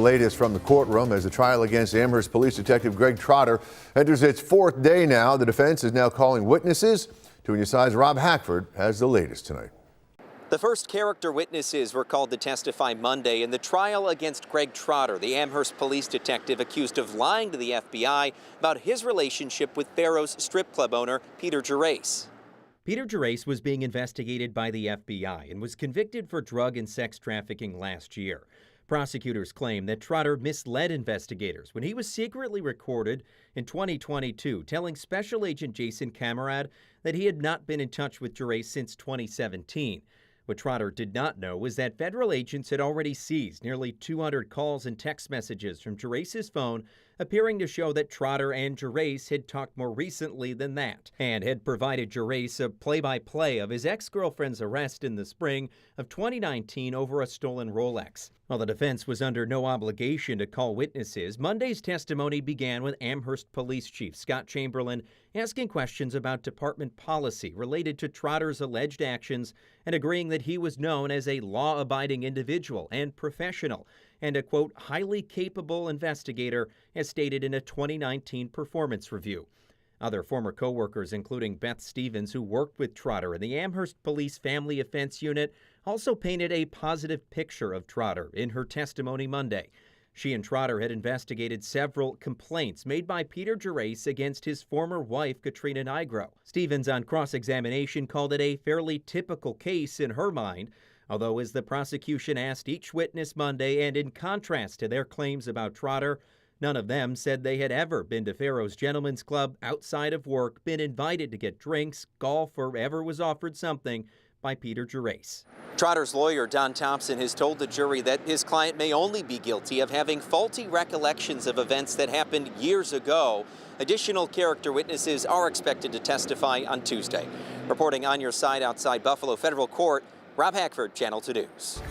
Latest from the courtroom as the trial against Amherst Police Detective Greg Trotter enters its fourth day now. The defense is now calling witnesses. 2 News' Rob Hackford has the latest tonight. The first character witnesses were called to testify Monday in the trial against Greg Trotter, the Amherst police detective accused of lying to the FBI about his relationship with Faro's strip club owner, Peter Gerace. Peter Gerace was being investigated by the FBI and was convicted for drug and sex trafficking last year. Prosecutors claim that Trotter misled investigators when he was secretly recorded in 2022, telling Special Agent Jason Camarad that he had not been in touch with Gerace since 2017. What Trotter did not know was that federal agents had already seized nearly 200 calls and text messages from Gerace's phone, appearing to show that Trotter and Gerace had talked more recently than that, and had provided Gerace a play-by-play of his ex-girlfriend's arrest in the spring of 2019 over a stolen Rolex. While the defense was under no obligation to call witnesses, Monday's testimony began with Amherst Police Chief Scott Chamberlain asking questions about department policy related to Trotter's alleged actions and agreeing that he was known as a law-abiding individual and professional and a, quote, highly capable investigator, as stated in a 2019 performance review. Other former co-workers, including Beth Stevens, who worked with Trotter in the Amherst Police Family Offense Unit, also painted a positive picture of Trotter in her testimony Monday. She and Trotter had investigated several complaints made by Peter Gerace against his former wife, Katrina Nigro. Stevens, on cross-examination, called it a fairly typical case in her mind, although as the prosecution asked each witness Monday, and in contrast to their claims about Trotter, none of them said they had ever been to Faro's Gentlemen's Club outside of work, been invited to get drinks, golf, or ever was offered something by Peter Gerace. Trotter's lawyer, Don Thompson, has told the jury that his client may only be guilty of having faulty recollections of events that happened years ago. Additional character witnesses are expected to testify on Tuesday. Reporting on your side outside Buffalo Federal Court, Rob Hackford, Channel 2 News.